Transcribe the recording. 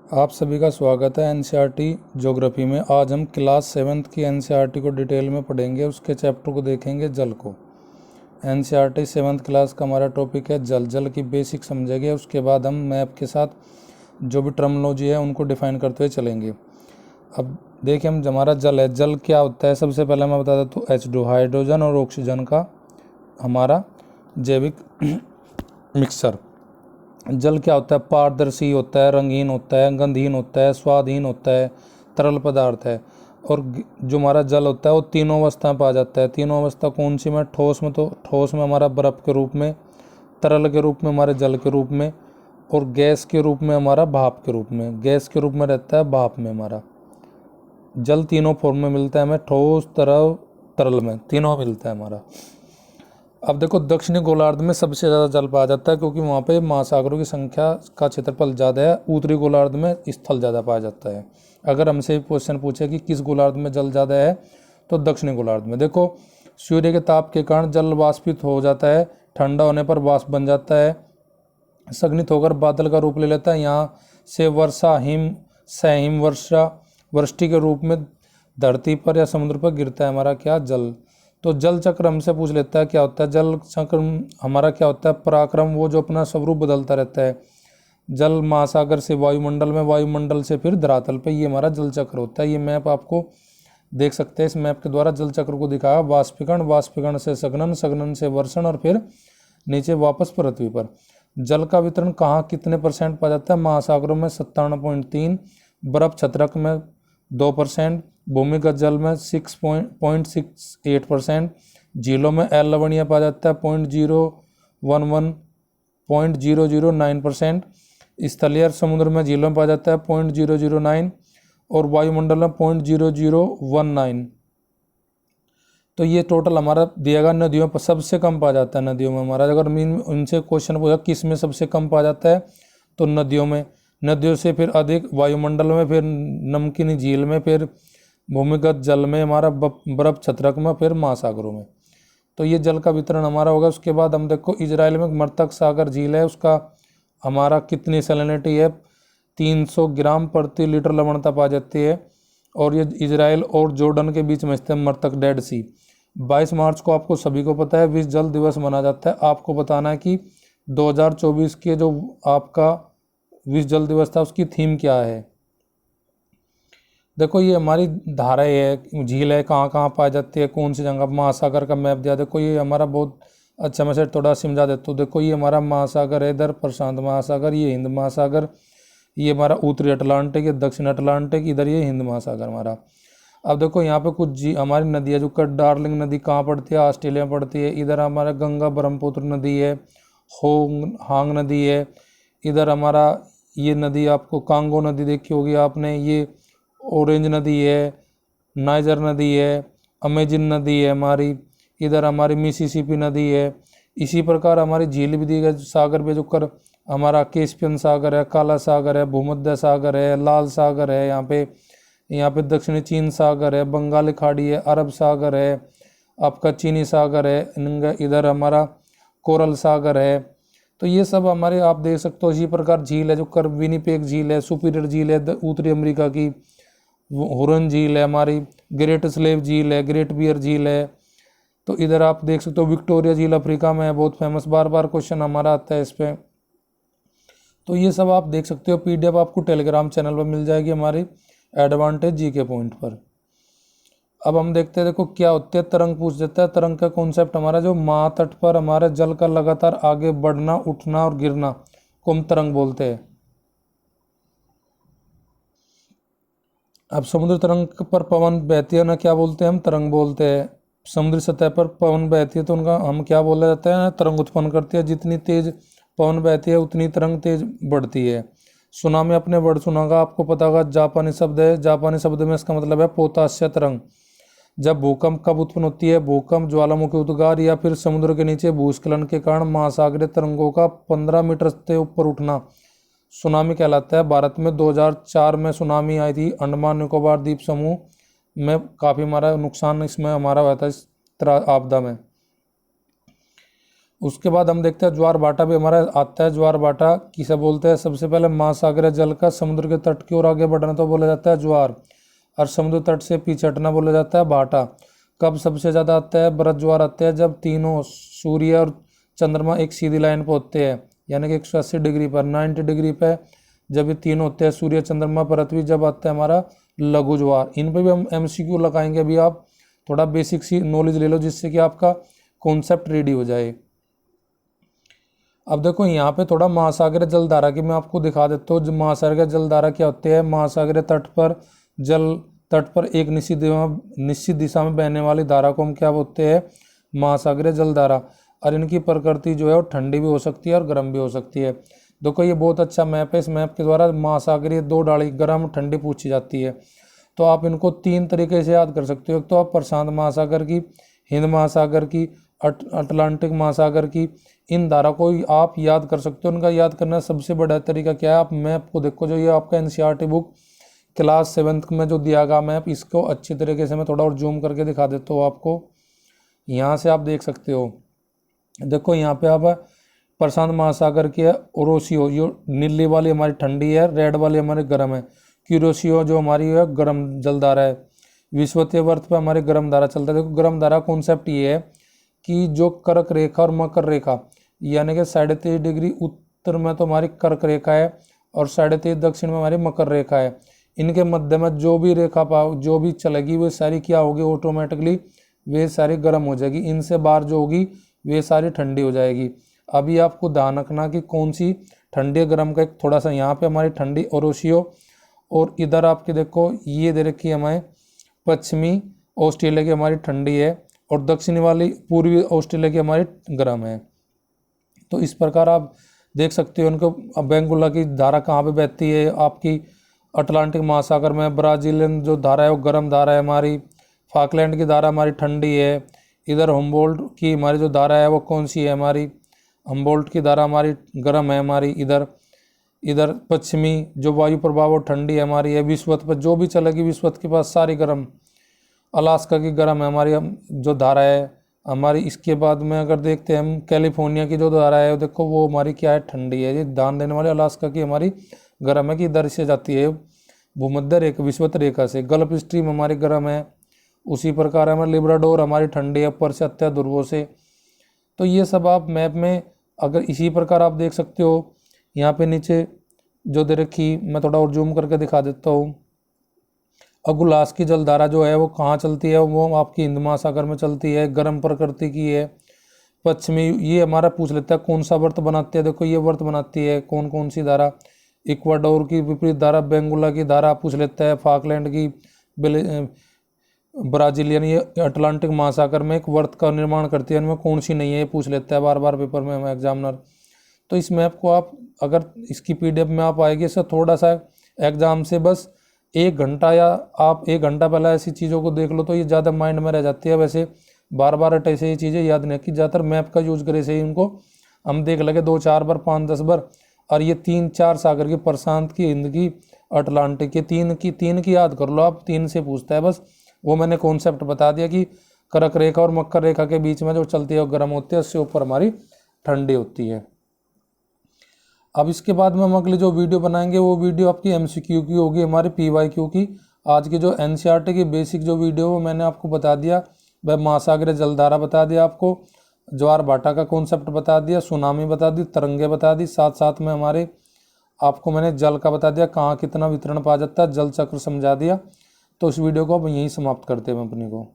आप सभी का स्वागत है एनसीईआरटी ज्योग्राफी में। आज हम क्लास 7th की एनसीईआरटी को डिटेल में पढ़ेंगे, उसके चैप्टर को देखेंगे जल को। एनसीईआरटी 7th क्लास का हमारा टॉपिक है जल। जल की बेसिक समझेंगे, उसके बाद हम मैप के साथ जो भी टर्मिनोलॉजी है उनको डिफाइन करते हुए चलेंगे। अब देखिए हम हमारा जल है, जल क्या होता है। सबसे पहले मैं बता देता हूँ H2 हाइड्रोजन और ऑक्सीजन का हमारा जैविक मिक्सचर। जल क्या होता है? पारदर्शी होता है, रंगीन होता है, गंधहीन होता है, स्वादहीन होता है, तरल पदार्थ है। और जो हमारा जल होता है वो तीनों अवस्था में पाया जाता है। तीनों अवस्था कौन सी में? ठोस में, तो ठोस में हमारा बर्फ के रूप में, तरल के रूप में हमारे जल के रूप में, और गैस के रूप में हमारा भाप के रूप में। गैस के रूप में रहता है भाप में हमारा जल। तीनों फॉर्म में मिलता है हमें, ठोस, तरल, तरल में तीनों मिलता है हमारा। अब देखो दक्षिणी गोलार्ध में सबसे ज़्यादा जल पाया जाता है क्योंकि वहाँ पे महासागरों की संख्या का क्षेत्रफल ज़्यादा है। उत्तरी गोलार्ध में स्थल ज़्यादा पाया जाता है। अगर हमसे क्वेश्चन पूछे कि किस गोलार्ध में जल ज़्यादा है तो दक्षिणी गोलार्ध में। देखो सूर्य के ताप के कारण जल वाष्पित हो जाता है, ठंडा होने पर वाष्प बन जाता है, संघनित होकर बादल का रूप ले लेता है। यहाँ से वर्षा, हिम, सहिम वर्षा, वृष्टि के रूप में धरती पर या समुद्र पर गिरता है हमारा क्या? जल। तो जल चक्र हमसे पूछ लेता है क्या होता है। जल चक्र हमारा क्या होता है? पराक्रम, वो जो अपना स्वरूप बदलता रहता है। जल महासागर से वायुमंडल में, वायुमंडल से फिर धरातल पे, ये हमारा जल चक्र होता है। ये मैप आपको देख सकते हैं, इस मैप के द्वारा जल चक्र को दिखाया। वाष्पीकरण, वाष्पीकरण से सघनन, सघनन से वर्षण और फिर नीचे वापस पृथ्वी पर। जल का वितरण कहाँ कितने % पाया जाता है? महासागरों में 57.3, बर्फ छत्रक में 2%, भूमिगत जल में 6.68%, झीलों में एल लवणीय पाया जाता है 0.009%, स्थलीय समुद्र में झीलों में पाया जाता है 0.009 और वायुमंडल में 0.0019। तो ये टोटल हमारा दिया गया। नदियों पर सबसे कम पाया जाता है, नदियों में हमारा। अगर उनसे क्वेश्चन पूछा किस में सबसे कम पाया जाता है तो नदियों में। नदियों से फिर अधिक वायुमंडल में, फिर नमकीनी झील में, फिर भूमिगत जल में हमारा, बर्फ छत्रक में, फिर महासागरों में। तो ये जल का वितरण हमारा होगा। उसके बाद हम देखो इजराइल में मृतक सागर झील है, उसका हमारा कितनी सैलिनिटी है? 300 ग्राम प्रति लीटर लवणता पाई जाती है। और ये इजराइल और जॉर्डन के बीच में स्थित मृतक डेड सी। 22 मार्च को आपको सभी को पता है विश्व जल दिवस मनाया जाता है। आपको बताना है कि 2024 के जो आपका विश्व जल दिवस था उसकी थीम क्या है। देखो ये हमारी धाराएं है, झील है, कहाँ कहाँ पाई जाती है, कौन सी जगह। महासागर का मैप दिया। देखो ये हमारा बहुत अच्छा, मैं से थोड़ा समझा देता हूँ। देखो ये हमारा महासागर है, इधर प्रशांत महासागर, ये हिंद महासागर, ये हमारा उत्तरी अटलांटिक, ये दक्षिण अटलांटिक, इधर ये हिंद महासागर हमारा। अब देखो यहाँ पे कुछ हमारी नदी है। जो डार्लिंग नदी कहाँ पड़ती है? ऑस्ट्रेलिया में पड़ती है। इधर हमारा गंगा ब्रह्मपुत्र नदी है, हांग नदी है। इधर हमारा ये नदी आपको कांगो नदी देखी होगी आपने, ये ऑरेंज नदी है, नाइजर नदी है, अमेजिन नदी है हमारी। इधर हमारी मिसिसिपी नदी है। इसी प्रकार हमारी झील भी दी गई सागर पे, जो कर हमारा कैस्पियन सागर है, काला सागर है, भूमध्य सागर है, लाल सागर है, यहाँ पे दक्षिणी चीन सागर है, बंगाल खाड़ी है, अरब सागर है, आपका चीनी सागर है, इधर हमारा कोरल सागर है। तो ये सब हमारे आप देख सकते हो। इसी प्रकार झील है, जो कर विनिपेग झील है, सुपीरियर झील है उत्तरी अमेरिका की, हुरन झील है हमारी, ग्रेट स्लेव झील है, ग्रेट बियर झील है। तो इधर आप देख सकते हो विक्टोरिया झील अफ्रीका में है, बहुत फेमस, बार बार क्वेश्चन हमारा आता है इस पर। तो ये सब आप देख सकते हो। PDF आपको टेलीग्राम चैनल पर मिल जाएगी हमारी एडवांटेज GK पॉइंट पर। अब हम देखते हैं, देखो क्या होते हैं। तरंग पूछ देता है। तरंग का कॉन्सेप्ट हमारा, जो महातट पर हमारे जल का लगातार आगे बढ़ना, उठना और गिरना को हम तरंग बोलते हैं। अब समुद्र तरंग पर पवन बहती है ना, क्या बोलते हैं हम? तरंग बोलते हैं। समुद्री सतह पर पवन बहती है तो उनका हम क्या बोला जाता है? तरंग उत्पन्न करती है। जितनी तेज पवन बहती है उतनी तरंग तेज बढ़ती है। सुनामी, अपने वर्ड सुना होगा, आपको पता होगा, जापानी शब्द है। जापानी शब्द में इसका मतलब है पोताश्य तरंग। जब भूकंप कब उत्पन्न होती है? भूकंप, ज्वालामुखी उद्गार या फिर समुद्र के नीचे भूस्खलन के कारण महासागरीय तरंगों का 15 मीटर से ऊपर उठना सुनामी कहलाता है। भारत में 2004 में सुनामी आई थी। अंडमान निकोबार द्वीप समूह में काफ़ी हमारा नुकसान इसमें हमारा हुआ था, इस आपदा में। उसके बाद हम देखते हैं ज्वार भाटा भी हमारा आता है। ज्वार भाटा किसे बोलते हैं? सबसे पहले महासागरीय जल का समुद्र के तट की ओर आगे बढ़ना तो बोला जाता है ज्वार, और समुद्र तट से पीछे हटना बोला जाता है भाटा। कब सबसे ज़्यादा आता है? बृहद ज्वार आते हैं जब तीनों सूर्य और चंद्रमा एक सीधी लाइन पर होते हैं, यानी कि 180 डिग्री पर, 90 डिग्री पे जब ये तीन होते हैं, सूर्य चंद्रमा पृथ्वी, जब आता है हमारा लघु ज्वार। इन पे भी हम MCQ लगाएंगे। अभी आप थोड़ा बेसिक सी नॉलेज ले लो जिससे कि आपका कॉन्सेप्ट रेडी हो जाए। अब देखो यहाँ पे थोड़ा महासागरीय जलधारा की मैं आपको दिखा देता हूँ। महासागरीय जलधारा क्या होते हैं? महासागरीय तट पर एक निश्चित दिशा में बहने वाली धारा को हम क्या बोलते हैं? महासागरीय जलधारा। और इनकी प्रकृति जो है वो ठंडी भी हो सकती है और गर्म भी हो सकती है। देखो ये बहुत अच्छा मैप है। इस मैप के द्वारा महासागरीय दो डाली गर्म ठंडी पूछी जाती है। तो आप इनको 3 तरीके से याद कर सकते हो। एक तो आप प्रशांत महासागर की, हिंद महासागर की, अटलांटिक महासागर की, इन धारा को आप याद कर सकते हो। उनका याद करना सबसे बड़ा तरीका क्या है? आप मैप को देखो, जो ये आपका NCERT बुक क्लास 7th में जो दिया गया मैप, इसको अच्छी तरीके से मैं थोड़ा और जूम करके दिखा देता हूँ आपको। यहाँ से आप देख सकते हो। देखो यहाँ पे आप प्रशांत महासागर की है ओरोसियो, जो नीली वाली हमारी ठंडी है, रेड वाली हमारी गर्म है। क्यूरोसियो जो हमारी है गर्म जलधारा है। विषुवतीय वर्त पे हमारी गर्म धारा चलता है। देखो गर्म धारा कॉन्सेप्ट ये है कि जो कर्क रेखा और मकर रेखा, यानी कि 23.5 डिग्री उत्तर में तो हमारी कर्क रेखा है और 23.5 दक्षिण में हमारी मकर रेखा है। इनके मध्य में जो भी रेखा जो भी चलेगी वो सारी क्या होगी? ऑटोमेटिकली वे सारी गर्म हो जाएगी। इनसे बाहर जो होगी वे सारी ठंडी हो जाएगी। अभी आपको ध्यान रखना कि कौन सी ठंडी गर्म का एक थोड़ा सा यहाँ पे हमारी ठंडी ओरोसियो, और इधर आपके देखो ये दे रखी है हमारे पश्चिमी ऑस्ट्रेलिया की हमारी ठंडी है, और दक्षिणी वाली पूर्वी ऑस्ट्रेलिया की हमारी गर्म है। तो इस प्रकार आप देख सकते हो उनको। बेंगुला की धारा कहाँ पे बहती है? आपकी अटलांटिक महासागर में। ब्राजीलियन जो धारा है वो गर्म धारा है हमारी। फाकलैंड की धारा हमारी ठंडी है। इधर हम्बोल्ट की हमारी जो धारा है वो कौन सी है? हमारी हम्बोल्ट की धारा हमारी गर्म है हमारी। इधर पश्चिमी जो वायु प्रभाव वो ठंडी है हमारी है। विषुवत पर जो भी चलेगी विषुवत के पास सारी गर्म। अलास्का की गर्म है हमारी जो धारा है हमारी। इसके बाद में अगर देखते हैं हम कैलिफोर्निया की जो धारा है देखो वो हमारी क्या है? ठंडी है। ये ध्यान देने वाली अलास्का की हमारी गर्म है कि इधर से जाती है भूमध्य रेखा, विषुवत रेखा से। गल्फ स्ट्रीम हमारी गर्म है। उसी प्रकार हमारे लिब्राडोर हमारी ठंडी है ऊपर से अत्या ध्रुवों से। तो ये सब आप मैप में अगर इसी प्रकार आप देख सकते हो। यहाँ पे नीचे जो दे रखी मैं थोड़ा और जूम करके दिखा देता हूँ। अगुलास की जलधारा जो है वो कहाँ चलती है? वो आपकी हिंद महासागर में चलती है, गर्म प्रकृति की है। पश्चिमी ये हमारा पूछ लेता है कौन सा वर्त बनाती है। देखो ये वर्त बनाती है कौन कौन सी धारा? इक्वाडोर की विपरीत धारा, बेंगुला की धारा पूछ लेता है, फाकलैंड की, ब्राजीलियन, ये अटलांटिक महासागर में एक वर्त का निर्माण करती है, इनमें कौन सी नहीं है ये पूछ लेता है बार बार पेपर में हमें एग्जामिनर। तो इस मैप को आप अगर इसकी PDF में आप आएगी इससे थोड़ा सा एग्जाम से बस 1 घंटा या आप 1 घंटा पहले ऐसी चीज़ों को देख लो तो ये ज़्यादा माइंड में रह जाती है। वैसे बार बार ऐसे ये चीज़ें याद नहीं कि ज़्यादातर मैप का यूज करे से ही उनको हम देख लगे 2-4 बार, 5-10 बार। और ये 3-4 सागर की, प्रशांत की, हिंद की, अटलांटिक की, तीन की याद कर लो आप। 3 से पूछता है बस। वो मैंने कॉन्सेप्ट बता दिया कि कर्क रेखा और मकर रेखा के बीच में जो चलती है वो गर्म होती है, उससे ऊपर हमारी ठंडी होती है। अब इसके बाद में हम अगली जो वीडियो बनाएंगे वो वीडियो आपकी MCQ की होगी, हमारी PYQ की। आज की जो NCERT की बेसिक जो वीडियो वो मैंने आपको बता दिया। वह महासागरीय जलधारा बता दिया आपको, ज्वार भाटा का कॉन्सेप्ट बता दिया, सुनामी बता दी, तरंगे बता दी, साथ साथ में हमारे आपको मैंने जल का बता दिया कहाँ कितना वितरण पाया जाता है, जल चक्र समझा दिया। तो इस वीडियो को अब यहीं समाप्त करते हैं अपने को।